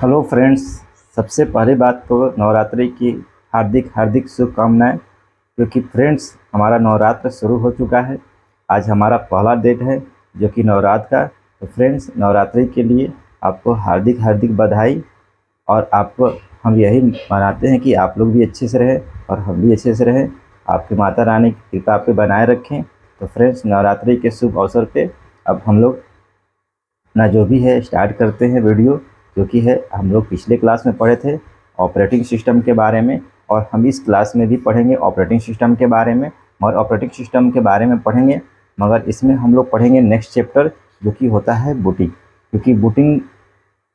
Hello friends. सबसे पहली बात तो नवरात्रि की हार्दिक हार्दिक शुभकामनाएं, क्योंकि फ्रेंड्स हमारा नवरात्र शुरू हो चुका है। आज हमारा पहला डेट है जो कि नवरात्र का। तो फ्रेंड्स नवरात्रि के लिए आपको हार्दिक हार्दिक बधाई। और आपको हम यही मनाते हैं कि आप लोग भी अच्छे से रहें और हम भी अच्छे से रहें। आपकी माता रानी की कृपा आप पे बनाए रखें। तो फ्रेंड्स नवरात्रि के शुभ अवसर पे अब हम लोग ना जो भी है स्टार्ट करते हैं वीडियो, जो कि है हम लोग पिछले क्लास में पढ़े थे ऑपरेटिंग सिस्टम के बारे में, और हम इस क्लास में भी पढ़ेंगे ऑपरेटिंग सिस्टम के बारे में। और ऑपरेटिंग सिस्टम के बारे में पढ़ेंगे, मगर इसमें हम लोग पढ़ेंगे नेक्स्ट चैप्टर जो कि होता है बूटिंग, क्योंकि बूटिंग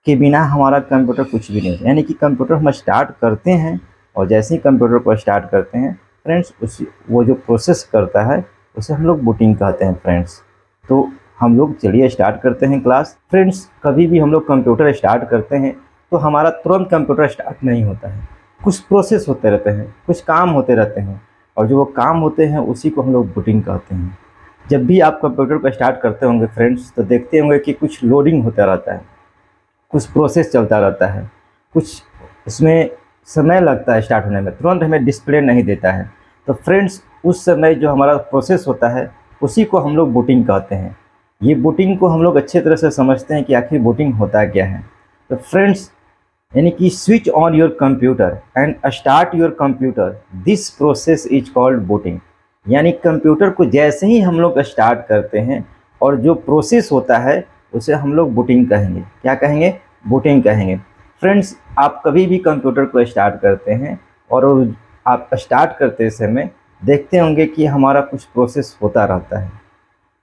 के बिना हमारा कंप्यूटर कुछ भी नहीं है। यानी कि कंप्यूटर हम स्टार्ट करते हैं और जैसे ही कंप्यूटर को स्टार्ट करते हैं फ्रेंड्स, उस वो जो प्रोसेस करता है उसे हम लोग बूटिंग कहते हैं फ्रेंड्स। तो हम लोग चलिए स्टार्ट करते हैं क्लास। फ्रेंड्स कभी भी हम लोग कंप्यूटर स्टार्ट करते हैं तो हमारा तुरंत कंप्यूटर स्टार्ट नहीं होता है। कुछ प्रोसेस होते रहते हैं, कुछ काम होते रहते हैं, और जो वो काम होते हैं उसी को हम लोग बूटिंग कहते हैं। जब भी आप कंप्यूटर को स्टार्ट करते होंगे फ्रेंड्स, तो देखते होंगे कि कुछ लोडिंग होता रहता है, कुछ प्रोसेस चलता रहता है, कुछ उसमें समय लगता है स्टार्ट होने में, तुरंत हमें डिस्प्ले नहीं देता है। तो फ्रेंड्स उस समय जो हमारा प्रोसेस होता है उसी को हम लोग बूटिंग कहते हैं। ये बूटिंग को हम लोग अच्छे तरह से समझते हैं कि आखिर बूटिंग होता क्या है। तो फ्रेंड्स यानी कि switch on your computer and start your computer, this process is called booting. यानी कंप्यूटर को जैसे ही हम लोग स्टार्ट करते हैं और जो प्रोसेस होता है उसे हम लोग बूटिंग कहेंगे। क्या कहेंगे? बूटिंग कहेंगे। फ्रेंड्स आप कभी भी कंप्यूटर को स्टार्ट करते हैं और आप स्टार्ट करते समय देखते होंगे कि हमारा कुछ प्रोसेस होता रहता है,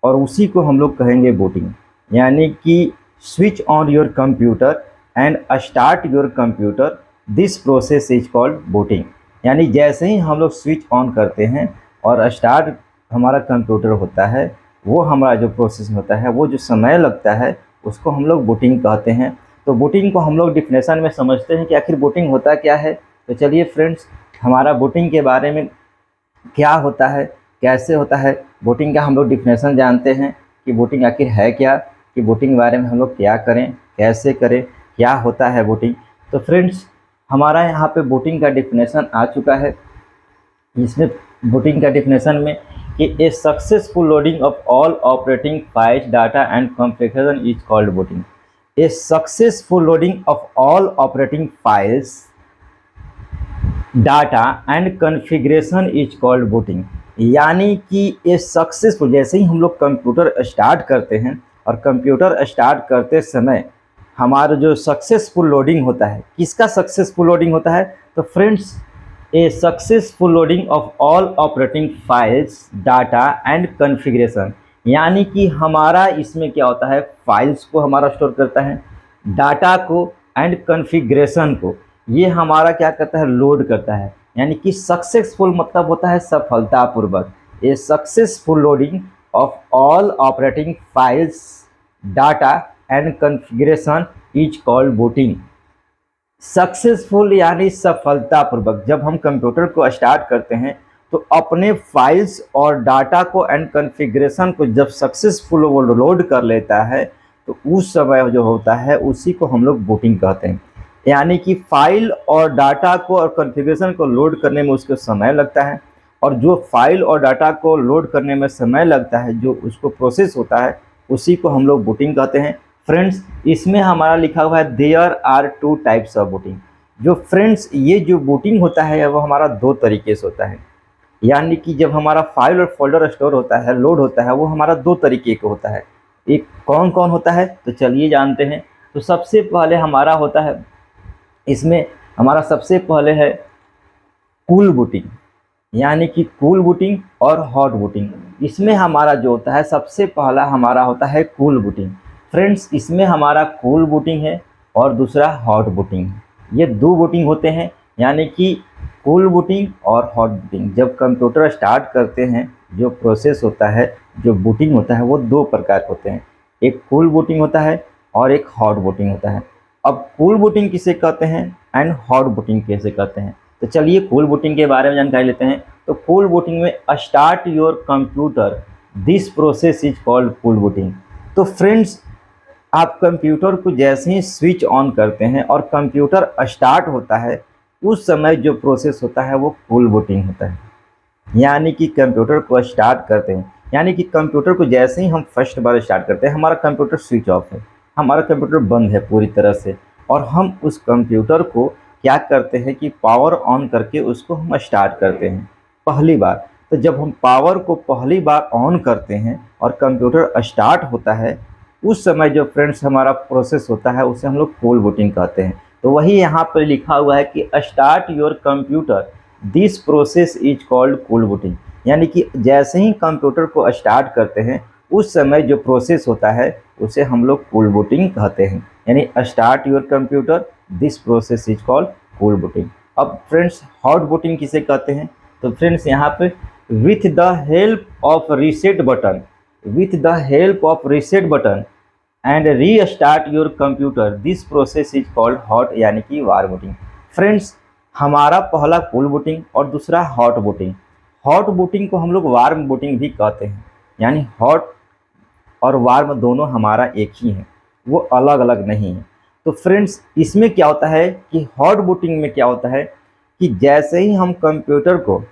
और उसी को हम लोग कहेंगे बूटिंग। यानी कि switch on your computer and start your computer, this process is called booting. यानी जैसे ही हम लोग स्विच ऑन करते हैं और स्टार्ट हमारा कंप्यूटर होता है, वो हमारा जो प्रोसेस होता है, वो जो समय लगता है, उसको हम लोग बूटिंग कहते हैं। तो बूटिंग को हम लोग डिफिनेशन में समझते हैं कि आखिर बूटिंग होता क्या है। तो चलिए फ्रेंड्स हमारा बूटिंग के बारे में क्या होता है, कैसे होता है, बूटिंग का हम लोग डिफिनेशन जानते हैं कि बूटिंग आखिर है क्या, कि बूटिंग के बारे में हम लोग क्या करें, कैसे करें, क्या होता है बूटिंग। तो फ्रेंड्स हमारा यहाँ पे बूटिंग का डिफिनेशन आ चुका है। इसमें बूटिंग का डिफिनेशन में कि ए successful loading of all operating files data and configuration is called booting. A successful loading of all operating files data and configuration is called booting. यानी कि ये सक्सेसफुल, जैसे ही हम लोग कंप्यूटर स्टार्ट करते हैं और कंप्यूटर स्टार्ट करते समय हमारा जो सक्सेसफुल लोडिंग होता है, किसका सक्सेसफुल लोडिंग होता है? तो friends A successful loading of all operating files data and configuration. यानी कि हमारा इसमें क्या होता है, फाइल्स को हमारा स्टोर करता है, डाटा को एंड कॉन्फ़िगरेशन को ये हमारा क्या करता है, लोड करता है। यानी कि सक्सेसफुल मतलब होता है सफलतापूर्वक। ए successful loading of all operating files data and configuration is called booting. Successful यानी सफलतापूर्वक। जब हम कंप्यूटर को स्टार्ट करते हैं तो अपने फाइल्स और डाटा को एंड कॉन्फ़िगरेशन को जब सक्सेसफुल वो लोड कर लेता है तो उस समय जो होता है उसी को हम लोग बूटिंग कहते हैं। यानी कि फाइल और डाटा को और कॉन्फ़िगरेशन को लोड करने में उसको समय लगता है, और जो फाइल और डाटा को लोड करने में समय लगता है, जो उसको प्रोसेस होता है, उसी को हम लोग बूटिंग कहते हैं। फ्रेंड्स इसमें हमारा लिखा हुआ है there are two types of booting. जो फ्रेंड्स ये जो बूटिंग होता है वो हमारा दो तरीके से होता है। यानी कि जब हमारा फाइल और फोल्डर स्टोर होता है, लोड होता है, वो हमारा दो तरीके का होता है। एक कौन कौन होता है तो चलिए जानते हैं। तो सबसे पहले हमारा होता है, इसमें हमारा सबसे पहले है कूल बूटिंग। यानी कि कूल बूटिंग और हॉट बूटिंग। इसमें हमारा जो होता है सबसे पहला हमारा होता है कूल बूटिंग। फ्रेंड्स इसमें हमारा कूल बूटिंग है और दूसरा हॉट बूटिंग। ये दो बूटिंग होते हैं, यानी कि कूल बूटिंग और हॉट बूटिंग। जब कंप्यूटर स्टार्ट करते हैं जो प्रोसेस होता है, जो बूटिंग होता है, वो दो प्रकार होते हैं। एक कूल बूटिंग होता है और एक हॉट बूटिंग होता है। अब कूल बूटिंग किसे कहते हैं एंड हॉट बूटिंग कैसे कहते हैं, तो चलिए कूल बूटिंग के बारे में जानकारी लेते हैं। तो कूल बूटिंग में start your computer, this process is called cold booting. तो फ्रेंड्स आप कंप्यूटर को जैसे ही स्विच ऑन करते हैं और कंप्यूटर स्टार्ट होता है, उस समय जो प्रोसेस होता है वो कूल बूटिंग होता है। यानी कि कंप्यूटर को स्टार्ट करते हैं, यानी कि कंप्यूटर को जैसे ही हम फर्स्ट बार स्टार्ट करते हैं, हमारा कंप्यूटर स्विच ऑफ है, हमारा कंप्यूटर बंद है पूरी तरह से, और हम उस कंप्यूटर को क्या करते हैं कि पावर ऑन करके उसको हम स्टार्ट करते हैं पहली बार। तो जब हम पावर को पहली बार ऑन करते हैं और कंप्यूटर स्टार्ट होता है, उस समय जो फ्रेंड्स हमारा प्रोसेस होता है उसे हम लोग कूल बूटिंग कहते हैं। तो वही यहाँ पर लिखा हुआ है कि start your computer, this process is called cold booting. यानी कि जैसे ही कंप्यूटर को स्टार्ट करते हैं उस समय जो प्रोसेस होता है उसे हम लोग कूल बूटिंग कहते हैं। यानी start your computer, this process is called cold booting. अब फ्रेंड्स हॉट बूटिंग किसे कहते हैं? तो फ्रेंड्स यहाँ पे with the help of reset button, with the help of reset button and restart your computer, this process is called hot, यानी कि warm booting. Friends हमारा पहला कूल बूटिंग और दूसरा हॉट बूटिंग। हॉट बूटिंग को हम लोग warm booting भी कहते हैं, यानी हॉट और वार्म दोनों हमारा एक ही है, वो अलग अलग नहीं है। तो फ्रेंड्स इसमें क्या होता है कि हॉट बूटिंग में क्या होता है कि जैसे ही हम कंप्यूटर को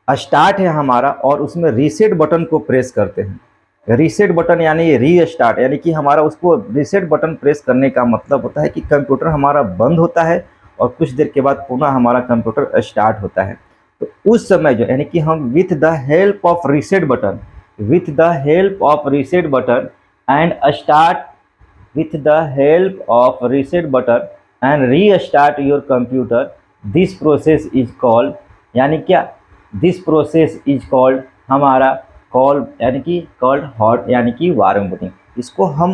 स्टार्ट है हमारा और उसमें रीसेट बटन को प्रेस करते हैं, रीसेट बटन यानी री स्टार्ट, यानी कि हमारा उसको रीसेट बटन प्रेस करने का मतलब होता है कि कंप्यूटर हमारा बंद होता है और कुछ देर के बाद पुनः हमारा कंप्यूटर स्टार्ट होता है। तो उस समय जो यानी कि हम with the help of reset button, with the help of reset button and start, with the help of reset button and restart your computer, this process is called, यानी क्या, दिस प्रोसेस इज कॉल्ड हमारा cold, यानी कि called hot, यानी कि warm booting. इसको हम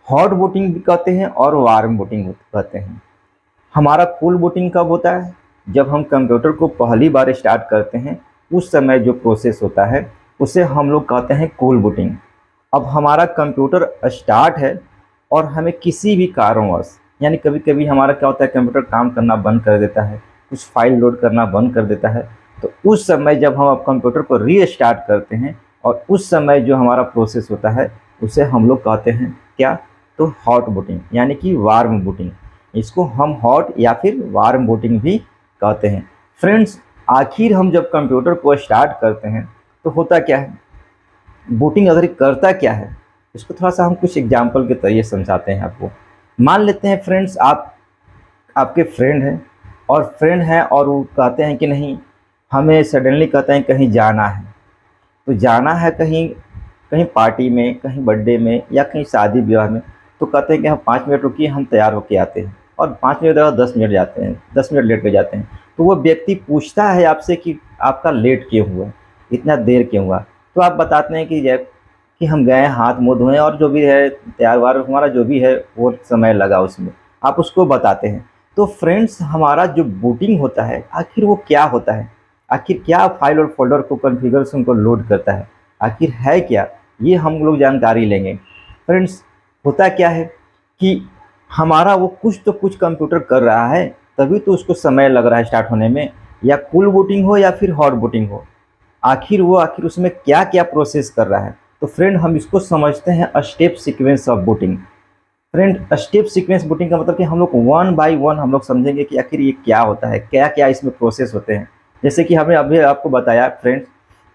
hot booting भी कहते हैं और वार्म बूटिंग कहते हैं। हमारा कूल बूटिंग कब होता है? जब हम कंप्यूटर को पहली बार स्टार्ट करते हैं, उस समय जो प्रोसेस होता है उसे हम लोग कहते हैं कूल बूटिंग। अब हमारा कंप्यूटर स्टार्ट है और हमें किसी भी कारणवश, यानी कभी कभी हमारा क्या होता है कंप्यूटर काम करना बंद कर देता है, कुछ फाइल लोड करना बंद कर देता है, तो उस समय जब हम अब कंप्यूटर को रीस्टार्ट करते हैं और उस समय जो हमारा प्रोसेस होता है उसे हम लोग कहते हैं क्या, तो हॉट बूटिंग, यानी कि वार्म बूटिंग। इसको हम हॉट या फिर वार्म बूटिंग भी कहते हैं। फ्रेंड्स आखिर हम जब कंप्यूटर को स्टार्ट करते हैं तो होता क्या है, बूटिंग अगर करता क्या है, इसको थोड़ा सा हम कुछ एग्जाम्पल के तरीके समझाते हैं आपको। मान लेते हैं फ्रेंड्स आपके फ्रेंड हैं और वो कहते हैं कि नहीं, हमें सडनली कहते हैं कहीं जाना है, तो जाना है कहीं कहीं पार्टी में, कहीं बर्थडे में या कहीं शादी ब्याह में, तो कहते हैं कि हम 5 मिनट रुकिए, हम तैयार होके आते हैं, और 5 मिनट बाद 10 मिनट जाते हैं, 10 मिनट लेट हो जाते हैं। तो वो व्यक्ति पूछता है आपसे कि आपका लेट क्यों हुआ, इतना देर क्यों हुआ? तो आप बताते हैं कि हम गए हाथ मुँह धोएं और जो भी है तैयार वार हमारा जो भी है वो समय लगा उसमें, आप उसको बताते हैं। तो फ्रेंड्स हमारा जो बूटिंग होता है आखिर वो क्या होता है, आखिर क्या फाइल और फोल्डर को कॉन्फ़िगरेशन को लोड करता है, आखिर है क्या, ये हम लोग जानकारी लेंगे। फ्रेंड्स होता क्या है कि हमारा वो कुछ तो कुछ कंप्यूटर कर रहा है, तभी तो उसको समय लग रहा है स्टार्ट होने में, या कूल बूटिंग हो या फिर हॉट बूटिंग हो, आखिर उसमें क्या क्या प्रोसेस कर रहा है। तो फ्रेंड हम इसको समझते हैं step sequence of booting. Friend step sequence booting का मतलब कि हम लोग वन बाय वन हम लोग समझेंगे कि आखिर ये क्या होता है, क्या क्या इसमें प्रोसेस होते हैं। जैसे कि हमने अभी आपको बताया फ्रेंड्स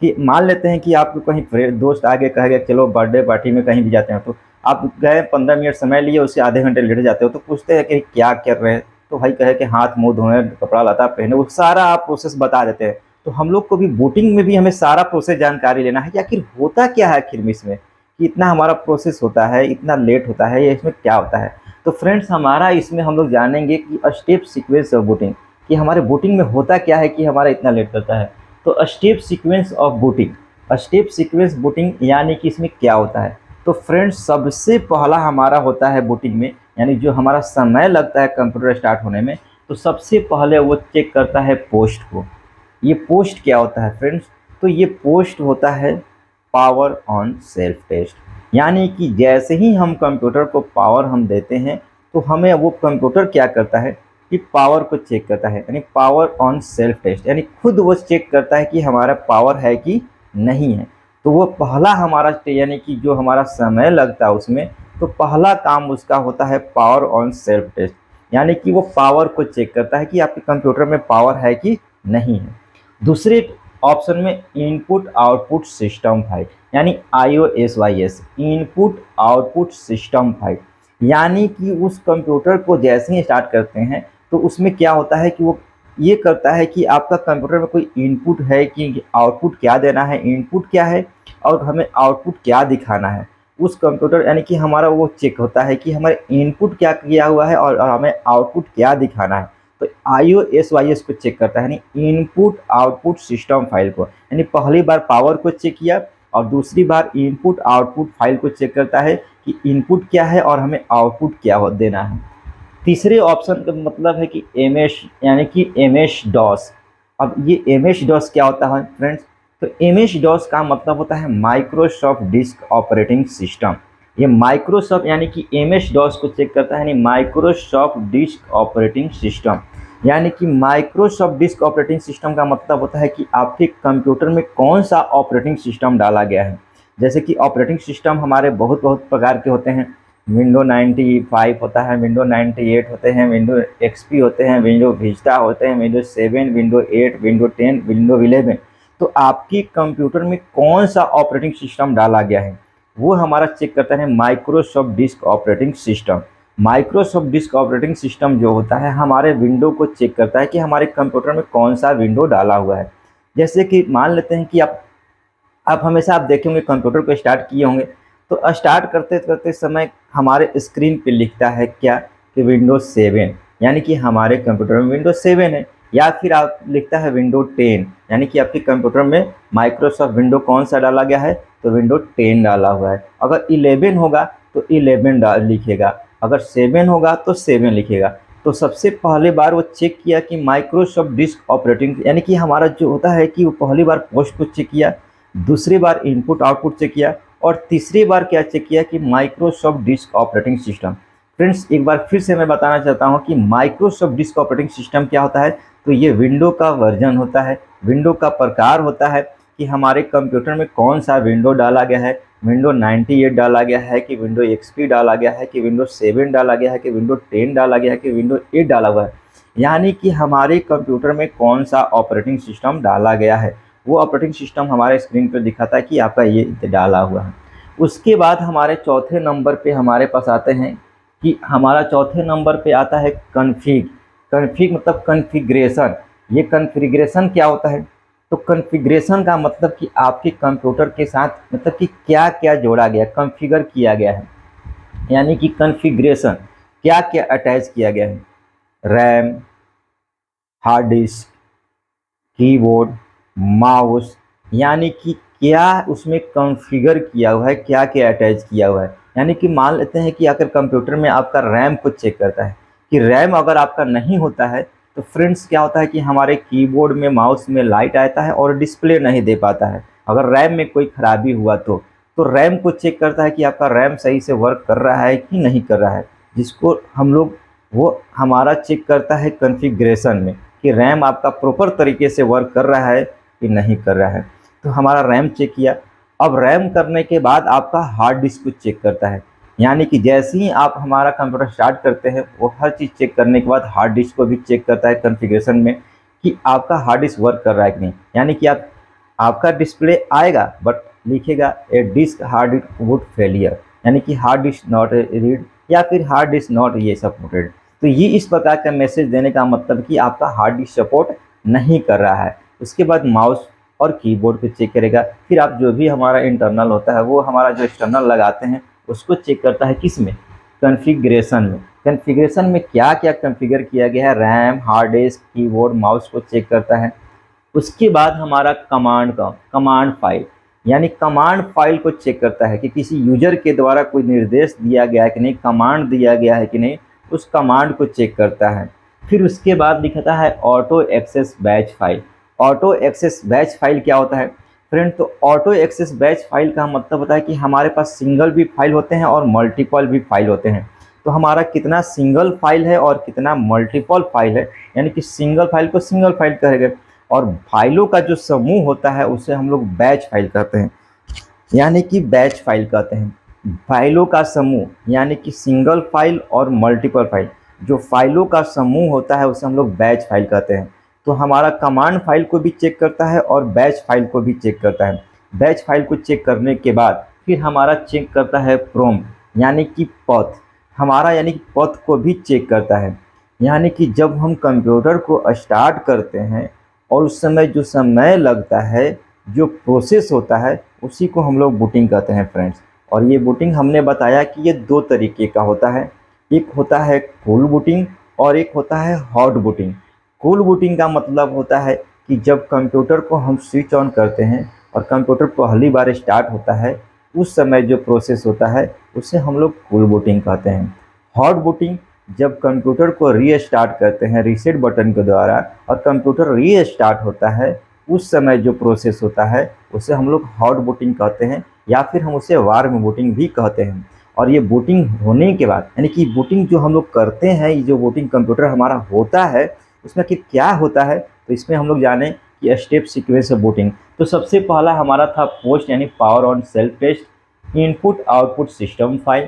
कि मान लेते हैं कि आपको कहीं दोस्त आगे कहेगा चलो बर्थडे पार्टी में कहीं भी जाते हैं, तो आप गए 15 मिनट समय लिए, उससे आधे घंटे लेट जाते हो, तो पूछते हैं कि क्या कर रहे हैं, तो भाई कहे कि हाथ मुँह धोएं, कपड़ा लता पहने, वो सारा आप प्रोसेस बता देते हैं। तो हम लोग को भी बूटिंग में भी हमें सारा प्रोसेस जानकारी लेना है कि आखिर होता क्या है, आखिर में इसमें कि इतना हमारा प्रोसेस होता है, इतना लेट होता है, या इसमें क्या होता है। तो फ्रेंड्स हमारा इसमें हम लोग जानेंगे कि स्टेप सीक्वेंस ऑफ बूटिंग, कि हमारे बूटिंग में होता क्या है कि हमारा इतना लेट करता है। तो step sequence of booting, step sequence booting यानी कि इसमें क्या होता है। तो फ्रेंड्स सबसे पहला हमारा होता है बूटिंग में, यानी जो हमारा समय लगता है कंप्यूटर स्टार्ट होने में, तो सबसे पहले वो चेक करता है पोस्ट को। ये पोस्ट क्या होता है फ्रेंड्स, तो ये पोस्ट होता है पावर ऑन सेल्फ टेस्ट, यानी कि जैसे ही हम कंप्यूटर को पावर हम देते हैं तो हमें वो कंप्यूटर क्या करता है कि पावर को चेक करता है, यानी पावर ऑन सेल्फ टेस्ट, यानी खुद वो चेक करता है कि हमारा पावर है कि नहीं है। तो वो पहला हमारा यानी कि जो हमारा समय लगता है उसमें, तो पहला काम उसका होता है पावर ऑन सेल्फ टेस्ट, यानी कि वो पावर को चेक करता है कि आपके कंप्यूटर में पावर है कि नहीं है। दूसरे ऑप्शन में इनपुट आउटपुट सिस्टम फाइल, यानी IOSYS, input output system file, यानी कि उस कंप्यूटर को जैसे ही स्टार्ट करते हैं तो उसमें क्या होता है कि वो ये करता है कि आपका कंप्यूटर में कोई इनपुट है कि आउटपुट क्या देना है, इनपुट क्या है और हमें आउटपुट क्या दिखाना है। उस कंप्यूटर यानी कि हमारा वो चेक होता है कि हमारे इनपुट क्या किया हुआ है और हमें आउटपुट क्या दिखाना है। तो IOSYS को चेक करता है, यानी इनपुट आउटपुट सिस्टम फाइल को, यानी पहली बार पावर को चेक किया और दूसरी बार इनपुट आउटपुट फाइल को चेक करता है कि इनपुट क्या है और हमें आउटपुट क्या देना है। तीसरे ऑप्शन का मतलब है कि MS, यानी कि MS DOS। अब ये MS DOS क्या होता है फ्रेंड्स? तो MS DOS का मतलब होता है माइक्रोसॉफ्ट डिस्क ऑपरेटिंग सिस्टम। ये माइक्रोसॉफ्ट यानी कि MS DOS को चेक करता है, यानी माइक्रोसॉफ्ट डिस्क ऑपरेटिंग सिस्टम। यानी कि माइक्रोसॉफ्ट डिस्क ऑपरेटिंग सिस्टम का मतलब होता है कि आपके कंप्यूटर में कौन सा ऑपरेटिंग सिस्टम डाला गया है। जैसे कि ऑपरेटिंग सिस्टम हमारे बहुत प्रकार के होते हैं। विंडो 95 होता है, विंडो 98 होते हैं, विंडो XP होते हैं, विंडो विस्टा होते हैं, विंडो 7, विंडो 8, विंडो 10, विंडो 11। तो आपकी कंप्यूटर में कौन सा ऑपरेटिंग सिस्टम डाला गया है वो हमारा चेक करता है Microsoft disk operating system. Microsoft disk operating system जो होता है हमारे विंडो को चेक करता है कि हमारे कंप्यूटर में कौन सा विंडो डाला हुआ है। जैसे कि मान लेते हैं कि आप हमेशा आप देखेंगे कंप्यूटर को स्टार्ट किए होंगे, तो स्टार्ट करते करते समय हमारे स्क्रीन पे लिखता है क्या कि विंडोज 7, यानी कि हमारे कंप्यूटर में विंडोज 7 है। या फिर आप लिखता है विंडो 10, यानी कि आपके कंप्यूटर में माइक्रोसॉफ्ट विंडो कौन सा डाला गया है, तो विंडो 10 डाला हुआ है। अगर 11 होगा तो 11 लिखेगा, अगर 7 होगा तो 7 लिखेगा। तो सबसे पहले बार वो चेक किया कि माइक्रोसॉफ्ट डिस्क ऑपरेटिंग, यानी कि हमारा जो होता है कि वो पहली बार पोस्ट को चेक किया, दूसरी बार इनपुट आउटपुट चेक किया और तीसरी बार क्या चेक किया कि Microsoft disk operating system. Friends एक बार फिर से मैं बताना चाहता हूं कि माइक्रोसॉफ्ट डिस्क ऑपरेटिंग सिस्टम क्या होता है। तो ये विंडो का वर्जन होता है, विंडो का प्रकार होता है कि हमारे कंप्यूटर में कौन सा विंडो डाला गया है। विंडो 98 डाला गया है कि विंडो XP डाला गया है कि विंडो 7 डाला गया है कि विंडो 10 डाला गया है कि विंडो 8 डाला हुआ है, यानी कि हमारे कंप्यूटर में कौन सा ऑपरेटिंग सिस्टम डाला गया है वो ऑपरेटिंग सिस्टम हमारे स्क्रीन पर दिखाता है कि आपका ये डाला हुआ है। उसके बाद हमारे चौथे नंबर पे हमारे पास आते हैं कि हमारा चौथे नंबर पे आता है कॉन्फ़िग। कॉन्फ़िग मतलब कॉन्फ़िगरेशन। ये कॉन्फ़िगरेशन क्या होता है? तो कॉन्फ़िगरेशन का मतलब कि आपके कंप्यूटर के साथ मतलब कि क्या क्या जोड़ा गया, कॉन्फ़िगर किया गया है, यानी कि कॉन्फ़िगरेशन क्या क्या अटैच किया गया है। RAM, hard disk, keyboard, mouse, यानी कि क्या उसमें कॉन्फ़िगर किया हुआ है, क्या क्या अटैच किया हुआ है। यानी कि मान लेते हैं कि अगर कंप्यूटर में आपका रैम को चेक करता है कि रैम अगर आपका नहीं होता है तो फ्रेंड्स क्या होता है कि हमारे कीबोर्ड में माउस में लाइट आता है और डिस्प्ले नहीं दे पाता है। अगर रैम में कोई खराबी हुआ तो रैम को चेक करता है कि आपका रैम सही से वर्क कर रहा है कि नहीं कर रहा है, जिसको हम लोग वो हमारा चेक करता है कॉन्फ़िगरेशन में कि रैम आपका प्रॉपर तरीके से वर्क कर रहा है कि नहीं कर रहा है। तो हमारा रैम चेक किया। अब रैम करने के बाद आपका हार्ड डिस्क को चेक करता है, यानी कि जैसे ही आप हमारा कंप्यूटर स्टार्ट करते हैं वो हर चीज़ चेक करने के बाद हार्ड डिस्क को भी चेक करता है कॉन्फ़िगरेशन में कि आपका हार्ड डिस्क वर्क कर रहा है कि नहीं। यानी कि आपका डिस्प्ले आएगा बट लिखेगा a disk hard disk would failure, यानी कि हार्ड डिस्क नॉट रीड या फिर हार्ड डिस्क नॉट ये सपोर्टेड। तो ये इस प्रकार का मैसेज देने का मतलब कि आपका हार्ड डिस्क सपोर्ट नहीं कर रहा है। उसके बाद माउस और कीबोर्ड को चेक करेगा। फिर आप जो भी हमारा इंटरनल होता है वो हमारा जो एक्सटर्नल लगाते हैं उसको चेक करता है, किस में, कॉन्फ़िगरेशन में। कॉन्फ़िगरेशन में क्या क्या कॉन्फ़िगर किया गया है, RAM, hard disk, keyboard, mouse को चेक करता है। उसके बाद हमारा कमांड फाइल, यानी कमांड फाइल को चेक करता है कि किसी यूजर के द्वारा कोई निर्देश दिया गया है कि नहीं, कमांड दिया गया है कि नहीं, उस कमांड को चेक करता है। फिर उसके बाद दिखाता है auto access batch file. Auto access batch file क्या होता है फ्रेंड? तो ऑटो एक्सेस बैच फाइल का मतलब होता है कि हमारे पास सिंगल भी फाइल होते हैं और मल्टीपल भी फाइल होते हैं। तो हमारा कितना सिंगल फाइल है और कितना मल्टीपल फाइल है, यानी कि सिंगल फाइल को सिंगल फाइल कहेंगे और फाइलों का जो समूह होता है उसे हम लोग बैच फाइल कहते हैं। यानी कि बैच फाइल कहते हैं। फाइलों का समूह यानी कि सिंगल फाइल और मल्टीपल फाइल, जो फाइलों का समूह होता है उसे हम लोग बैच फाइल कहते हैं। तो हमारा कमांड फाइल को भी चेक करता है और बैच फाइल को भी चेक करता है। बैच फाइल को चेक करने के बाद फिर हमारा चेक करता है प्रॉम्प्ट यानी कि पथ, हमारा यानी कि पथ को भी चेक करता है। यानी कि जब हम कंप्यूटर को स्टार्ट करते हैं और उस समय जो समय लगता है, जो प्रोसेस होता है, उसी को हम लोग बूटिंग कहते हैं फ्रेंड्स। और ये बूटिंग हमने बताया कि ये दो तरीके का होता है, एक होता है कूल बूटिंग और एक होता है हॉट बूटिंग। कूल बूटिंग का मतलब होता है कि जब कंप्यूटर को हम स्विच ऑन करते हैं और कंप्यूटर पहली बार स्टार्ट होता है, उस समय जो प्रोसेस होता है उसे हम लोग कूल बूटिंग कहते हैं। हॉट बूटिंग जब कंप्यूटर को रीस्टार्ट करते हैं रीसेट बटन के द्वारा और कंप्यूटर रीस्टार्ट होता है, उस समय जो प्रोसेस होता है उसे हम लोग हॉट बूटिंग कहते हैं या फिर हम उसे वार्म बूटिंग भी कहते हैं। और ये बूटिंग होने के बाद यानी कि बूटिंग जो हम लोग करते हैं, ये जो बूटिंग कंप्यूटर हमारा होता है उसमें कि क्या होता है, तो इसमें हम लोग जाने कि स्टेप सीक्वेंस ऑफ बूटिंग। तो सबसे पहला हमारा था पोस्ट यानी power on self test, input output system file,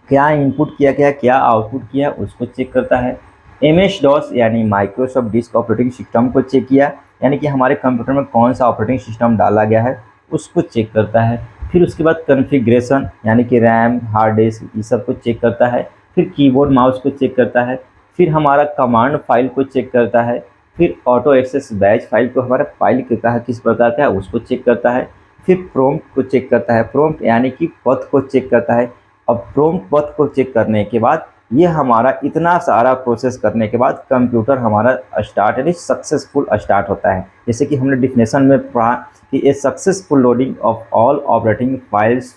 क्या इनपुट किया गया क्या आउटपुट किया उसको चेक करता है। एमएस डॉस यानी माइक्रोसॉफ्ट डिस्क ऑपरेटिंग सिस्टम को चेक किया, यानी कि हमारे कंप्यूटर में कौन सा ऑपरेटिंग सिस्टम डाला गया है उसको चेक करता है। फिर उसके बाद कॉन्फ़िगरेशन यानी कि रैम हार्ड डिस्क ये सब को चेक करता है। फिर कीबोर्ड माउस को चेक करता है। फिर हमारा कमांड फाइल को चेक करता है। फिर ऑटो एक्सेस बैच फाइल को हमारा फाइल कहता है किस प्रकार का है उसको चेक करता है। फिर प्रॉम्प्ट को चेक करता है, प्रॉम्प्ट यानी कि पथ को चेक करता है। अब प्रॉम्प्ट पथ को चेक करने के बाद ये हमारा इतना सारा प्रोसेस करने के बाद कंप्यूटर हमारा स्टार्ट यानी सक्सेसफुल स्टार्ट होता है। जैसे कि हमने डिफिनेशन में पढ़ा कि ए successful loading of all operating files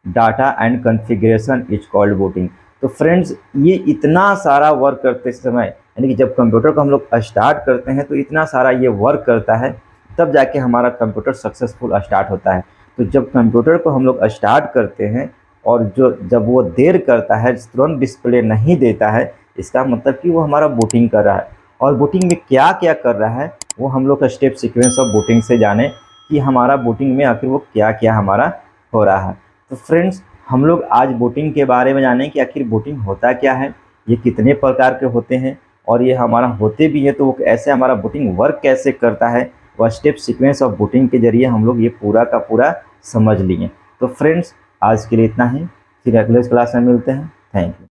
data and configuration is called booting. तो फ्रेंड्स ये इतना सारा वर्क करते समय यानी कि जब कंप्यूटर को हम लोग स्टार्ट करते हैं तो इतना सारा ये वर्क करता है, तब जाके हमारा कंप्यूटर सक्सेसफुल स्टार्ट होता है। तो जब कंप्यूटर को हम लोग स्टार्ट करते हैं और जब वो देर करता है, तुरंत डिस्प्ले नहीं देता है, इसका मतलब कि वो हमारा बूटिंग कर रहा है। और बूटिंग में क्या क्या कर रहा है वो हम लोग का स्टेप सीक्वेंस ऑफ बूटिंग से जाने कि हमारा बूटिंग में आखिर वो क्या क्या हमारा हो रहा है। तो फ्रेंड्स हम लोग आज बूटिंग के बारे में जाने कि आखिर बूटिंग होता क्या है, ये कितने प्रकार के होते हैं और ये हमारा होते भी है तो वो ऐसे हमारा बूटिंग वर्क कैसे करता है, वह स्टेप सीक्वेंस ऑफ बूटिंग के जरिए हम लोग ये पूरा का पूरा समझ लिए। तो फ्रेंड्स आज के लिए इतना ही, फिर अगले क्लास में मिलते हैं। Thank you.